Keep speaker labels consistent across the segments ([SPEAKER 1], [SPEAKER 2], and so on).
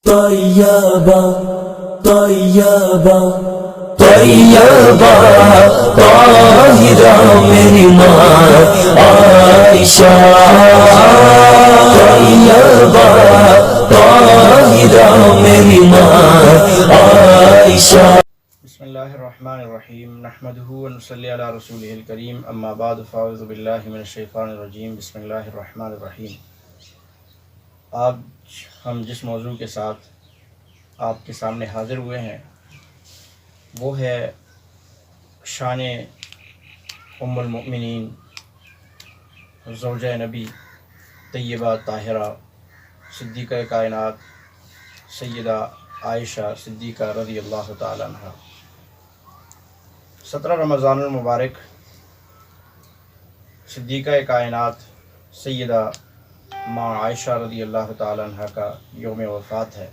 [SPEAKER 1] طیبہ طیبہ طیبہ طاہرہ میری ماں عائشہ، طیبہ طاہرہ میری ماں عائشہ۔
[SPEAKER 2] بسم اللہ الرحمن الرحیم، نحمدہ ونصلی علی رسولہ الکریم، اما بعد فاعوذ باللہ من الشیطان الرجیم، بسم اللہ الرحمن الرحیم۔ آج ہم جس موضوع کے ساتھ آپ کے سامنے حاضر ہوئے ہیں وہ ہے شان ام المؤمنین زوجہ نبی طیبہ طاہرہ صدیقہ کائنات سیدہ عائشہ صدیقہ رضی اللہ تعالیٰ عنہ۔ 17 رمضان المبارک صدیقہ کائنات سیدہ ماں عائشہ رضی اللہ تعالیٰ عنہ کا یوم وفات ہے۔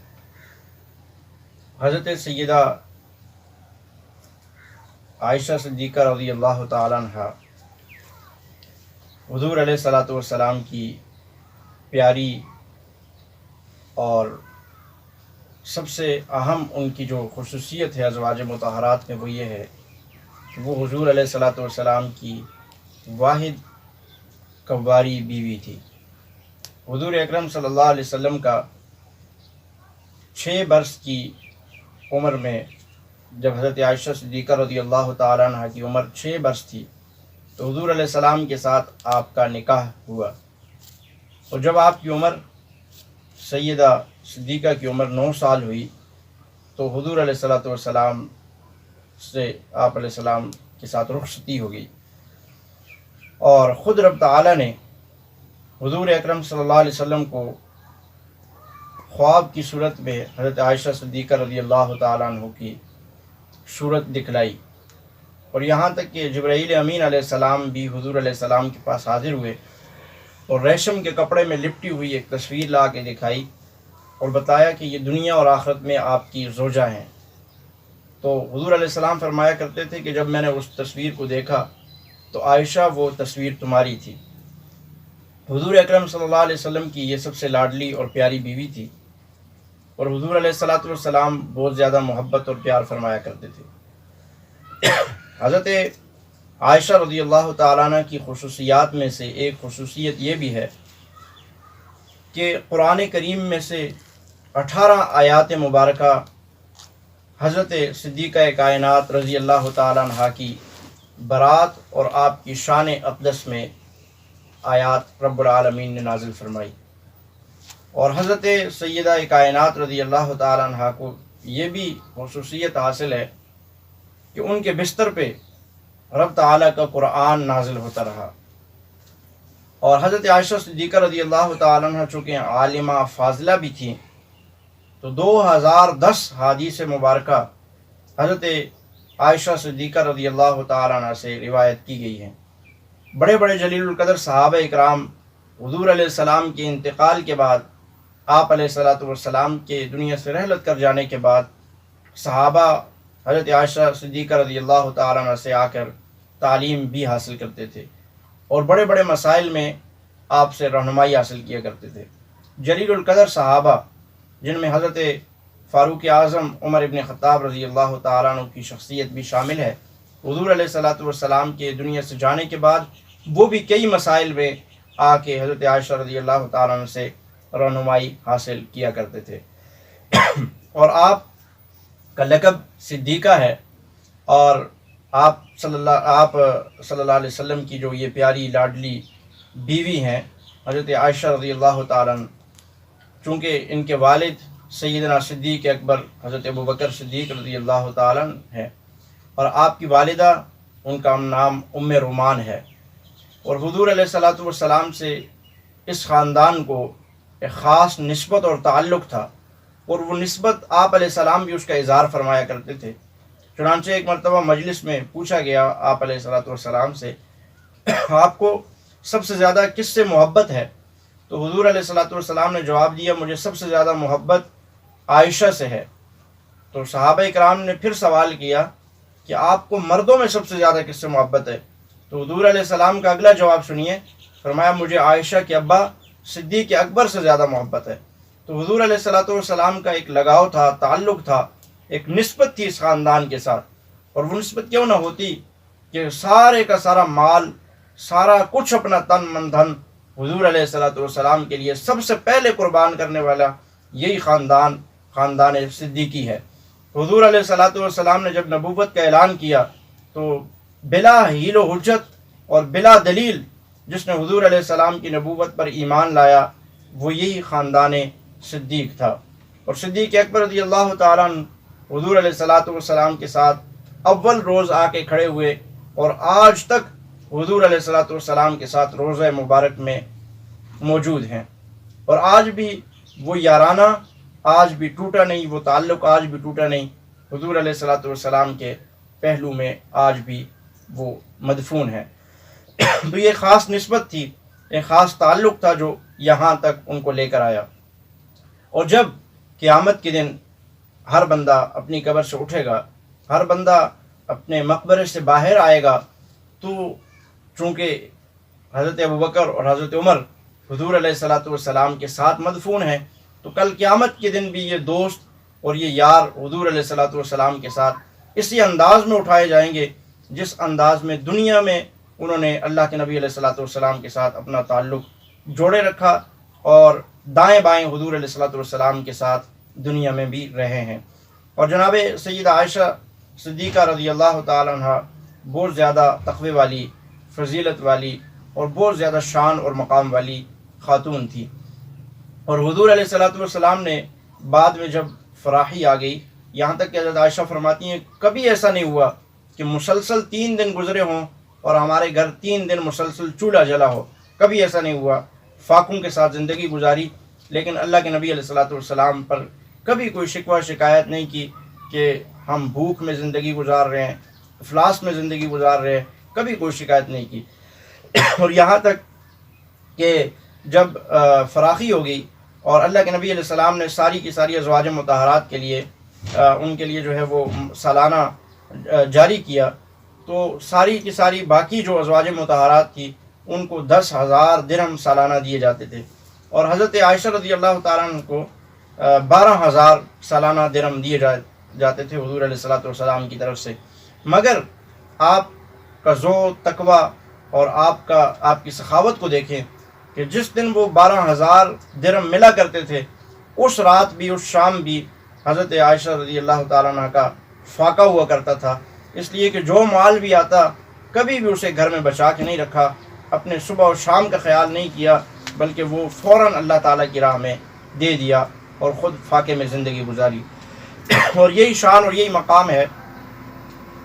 [SPEAKER 2] حضرت سیدہ عائشہ صدیقہ رضی اللہ تعالیٰ عنہ حضور علیہ الصلوۃ والسلام کی پیاری اور سب سے اہم ان کی جو خصوصیت ہے ازواج مطہرات میں وہ یہ ہے کہ وہ حضور علیہ الصلوۃ والسلام کی واحد کنواری بیوی تھی۔ حضور اکرم صلی اللہ علیہ وسلم کا 6 برس کی عمر میں جب حضرت عائشہ صدیقہ رضی اللہ تعالیٰ عنہ کی عمر 6 برس تھی تو حضور علیہ السلام کے ساتھ آپ کا نکاح ہوا، اور جب آپ کی عمر سیدہ صدیقہ کی عمر 9 سال ہوئی تو حضور علیہ الصلوۃ والسلام سے آپ علیہ السلام کے ساتھ رخصتی ہو گئی، اور خود رب تعالیٰ نے حضور اکرم صلی اللہ علیہ وسلم کو خواب کی صورت میں حضرت عائشہ صدیقہ رضی اللہ تعالیٰ عنہ کی صورت دکھلائی، اور یہاں تک کہ جبرائیل امین علیہ السلام بھی حضور علیہ السلام کے پاس حاضر ہوئے اور ریشم کے کپڑے میں لپٹی ہوئی ایک تصویر لا کے دکھائی اور بتایا کہ یہ دنیا اور آخرت میں آپ کی زوجہ ہیں۔ تو حضور علیہ السلام فرمایا کرتے تھے کہ جب میں نے اس تصویر کو دیکھا تو عائشہ وہ تصویر تمہاری تھی۔ حضور اکرم صلی اللہ علیہ وسلم کی یہ سب سے لاڈلی اور پیاری بیوی تھی، اور حضور علیہ الصلوۃ والسلام بہت زیادہ محبت اور پیار فرمایا کرتے تھے۔ حضرت عائشہ رضی اللہ تعالیٰ عنہ کی خصوصیات میں سے ایک خصوصیت یہ بھی ہے کہ قرآن کریم میں سے 18 آیات مبارکہ حضرت صدیقہ کائنات رضی اللہ تعالیٰ عنہ کی برات اور آپ کی شان اقدس میں آیات رب العالمین نے نازل فرمائی، اور حضرت سیدہ کائنات رضی اللہ تعالیٰ عنہ کو یہ بھی خصوصیت حاصل ہے کہ ان کے بستر پہ رب تعالیٰ کا قرآن نازل ہوتا رہا، اور حضرت عائشہ صدیقہ رضی اللہ تعالیٰ عنہ چونکہ عالمہ فاضلہ بھی تھیں تو 2010 حدیث مبارکہ حضرت عائشہ صدیقہ رضی اللہ تعالیٰ عنہ سے روایت کی گئی ہیں۔ بڑے بڑے جلیل القدر صحابہ اکرام حضور علیہ السلام کے انتقال کے بعد آپ علیہ الصلوۃ والسلام کے دنیا سے رحلت کر جانے کے بعد صحابہ حضرت عائشہ صدیقہ رضی اللہ تعالیٰ عنہ سے آ کر تعلیم بھی حاصل کرتے تھے، اور بڑے بڑے مسائل میں آپ سے رہنمائی حاصل کیا کرتے تھے۔ جلیل القدر صحابہ جن میں حضرت فاروق اعظم عمر ابن خطاب رضی اللہ تعالیٰ عنہ کی شخصیت بھی شامل ہے، حضور علیہ الصلوۃ والسلام کے دنیا سے جانے کے بعد وہ بھی کئی مسائل میں آ کے حضرت عائشہ رضی اللہ تعالیٰ عنہ سے رہنمائی حاصل کیا کرتے تھے، اور آپ کا لقب صدیقہ ہے، اور آپ صلی اللہ علیہ وسلم کی جو یہ پیاری لاڈلی بیوی ہیں حضرت عائشہ رضی اللہ تعالیٰ عنہ، چونکہ ان کے والد سیدنا صدیق اکبر حضرت ابوبکر صدیق رضی اللہ تعالیٰ عنہ ہیں، اور آپ کی والدہ ان کا نام ام رومان ہے، اور حضور علیہ الصلوۃ والسلام سے اس خاندان کو ایک خاص نسبت اور تعلق تھا، اور وہ نسبت آپ علیہ السلام بھی اس کا اظہار فرمایا کرتے تھے۔ چنانچہ ایک مرتبہ مجلس میں پوچھا گیا آپ علیہ الصلوۃ والسلام سے آپ کو سب سے زیادہ کس سے محبت ہے، تو حضور علیہ الصلوۃ والسلام نے جواب دیا مجھے سب سے زیادہ محبت عائشہ سے ہے۔ تو صحابہ کرام نے پھر سوال کیا کہ آپ کو مردوں میں سب سے زیادہ کس سے محبت ہے، تو حضور علیہ السلام کا اگلا جواب سنیے، فرمایا مجھے عائشہ کے ابا صدیق اکبر سے زیادہ محبت ہے۔ تو حضور علیہ الصلوۃ والسلام کا ایک لگاؤ تھا، تعلق تھا، ایک نسبت تھی اس خاندان کے ساتھ. اور وہ نسبت کیوں نہ ہوتی کہ سارے کا سارا مال، سارا کچھ، اپنا تن من دھن حضور علیہ الصلوۃ والسلام کے لیے سب سے پہلے قربان کرنے والا یہی خاندان صدیقی ہے. حضور علیہ الصلوۃ والسلام نے جب نبوت کا اعلان کیا تو بلا حیل و حجت اور بلا دلیل جس نے حضور علیہ السلام کی نبوت پر ایمان لایا وہ یہی خاندان صدیق تھا. اور صدیق اکبر رضی اللہ تعالیٰ عنہ حضور علیہ الصلوۃ والسلام کے ساتھ اول روز آ کے کھڑے ہوئے اور آج تک حضور علیہ الصلوۃ والسلام کے ساتھ روضہ مبارک میں موجود ہیں. اور آج بھی وہ یارانہ آج بھی ٹوٹا نہیں، وہ تعلق آج بھی ٹوٹا نہیں. حضور علیہ الصلوۃ والسلام کے پہلو میں آج بھی وہ مدفون ہے. تو یہ خاص نسبت تھی، ایک خاص تعلق تھا جو یہاں تک ان کو لے کر آیا. اور جب قیامت کے دن ہر بندہ اپنی قبر سے اٹھے گا، ہر بندہ اپنے مقبرے سے باہر آئے گا، تو چونکہ حضرت ابوبکر اور حضرت عمر حضور علیہ الصلوۃ والسلام کے ساتھ مدفون ہیں، تو کل قیامت کے دن بھی یہ دوست اور یہ یار حضور علیہ الصلوۃ والسلام کے ساتھ اسی انداز میں اٹھائے جائیں گے جس انداز میں دنیا میں انہوں نے اللہ کے نبی علیہ الصلوۃ والسلام کے ساتھ اپنا تعلق جوڑے رکھا اور دائیں بائیں حضور علیہ الصلوۃ والسلام کے ساتھ دنیا میں بھی رہے ہیں. اور جناب سیدہ عائشہ صدیقہ رضی اللہ تعالیٰ عنہ بہت زیادہ تقوی والی، فضیلت والی اور بہت زیادہ شان اور مقام والی خاتون تھی. اور حضور علیہ الصلوۃ والسلام نے بعد میں جب فراخی آ گئی، یہاں تک کہ حضرت عائشہ فرماتی ہیں کبھی ایسا نہیں ہوا کہ مسلسل 3 دن گزرے ہوں اور ہمارے گھر 3 دن مسلسل چولہا جلا ہو، کبھی ایسا نہیں ہوا. فاقوں کے ساتھ زندگی گزاری، لیکن اللہ کے نبی علیہ الصلوۃ والسلام پر کبھی کوئی شکوہ شکایت نہیں کی کہ ہم بھوک میں زندگی گزار رہے ہیں، افلاس میں زندگی گزار رہے ہیں، کبھی کوئی شکایت نہیں کی. اور یہاں تک کہ جب فراخی ہو گئی اور اللہ کے نبی علیہ السلام نے ساری کی ساری ازواج مطہرات کے لیے ان کے لیے جو ہے وہ سالانہ جاری کیا، تو ساری کی ساری باقی جو ازواج مطہرات تھی ان کو 10,000 درہم سالانہ دیے جاتے تھے، اور حضرت عائشہ رضی اللہ تعالیٰ عنہ کو 12,000 سالانہ درہم دیے جاتے تھے حضور علیہ الصلوۃ والسلام کی طرف سے. مگر آپ کا ذو تقویٰ اور آپ کی سخاوت کو دیکھیں کہ جس دن وہ 12,000 درہم ملا کرتے تھے، اس رات بھی اس شام بھی حضرت عائشہ رضی اللہ تعالیٰ عنہ کا فاقہ ہوا کرتا تھا، اس لیے کہ جو مال بھی آتا کبھی بھی اسے گھر میں بچا کے نہیں رکھا، اپنے صبح و شام کا خیال نہیں کیا، بلکہ وہ فوراً اللہ تعالیٰ کی راہ میں دے دیا اور خود فاقے میں زندگی گزاری. اور یہی شان اور یہی مقام ہے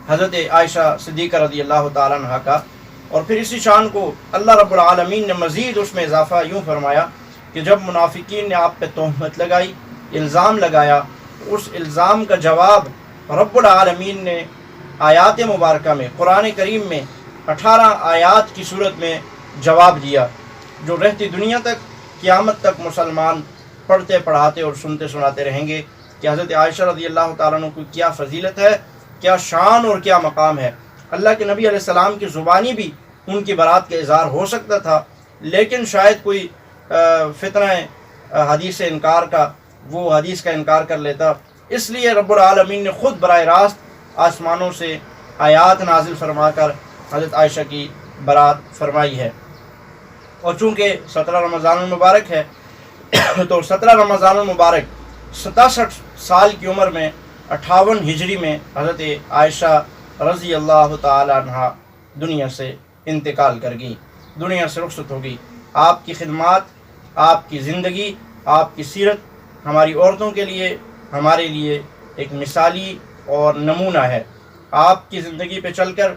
[SPEAKER 2] حضرت عائشہ صدیقہ رضی اللہ تعالیٰ عنہ کا. اور پھر اسی شان کو اللہ رب العالمین نے مزید اس میں اضافہ یوں فرمایا کہ جب منافقین نے آپ پہ تہمت لگائی، الزام لگایا، اس الزام کا جواب رب العالمین نے آیات مبارکہ میں، قرآن کریم میں 18 آیات کی صورت میں جواب دیا، جو رہتی دنیا تک، قیامت تک مسلمان پڑھتے پڑھاتے اور سنتے سناتے رہیں گے کہ حضرت عائشہ رضی اللہ تعالیٰ عنہ کو کیا فضیلت ہے، کیا شان اور کیا مقام ہے. اللہ کے نبی علیہ السلام کی زبانی بھی ان کی برات کا اظہار ہو سکتا تھا، لیکن شاید کوئی فتنہ حدیث انکار کا وہ حدیث کا انکار کر لیتا، اس لیے رب العالمین نے خود براہ راست آسمانوں سے آیات نازل فرما کر حضرت عائشہ کی برات فرمائی ہے. اور چونکہ 17 رمضان المبارک ہے تو 17 رمضان المبارک 67 سال کی عمر میں 58 ہجری میں حضرت عائشہ رضی اللہ تعالی عنہ دنیا سے انتقال کر گئی، دنیا سے رخصت ہو گئی. آپ کی خدمات، آپ کی زندگی، آپ کی سیرت ہماری عورتوں کے لیے، ہمارے لیے ایک مثالی اور نمونہ ہے. آپ کی زندگی پہ چل کر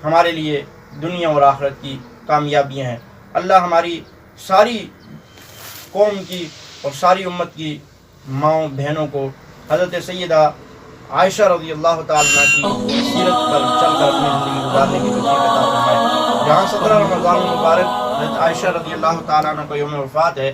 [SPEAKER 2] ہمارے لیے دنیا اور آخرت کی کامیابیاں ہیں. اللہ ہماری ساری قوم کی اور ساری امت کی ماؤں بہنوں کو حضرت سیدہ عائشہ رضی اللہ تعالیٰ عنہ کی سیرت پر چل کر اپنی زندگی گزارنے کی توفیق عطا فرمائے. جہاں 17 رمضان المبارک حضرت عائشہ رضی اللہ تعالیٰ عنہ کا یوم وفات ہے،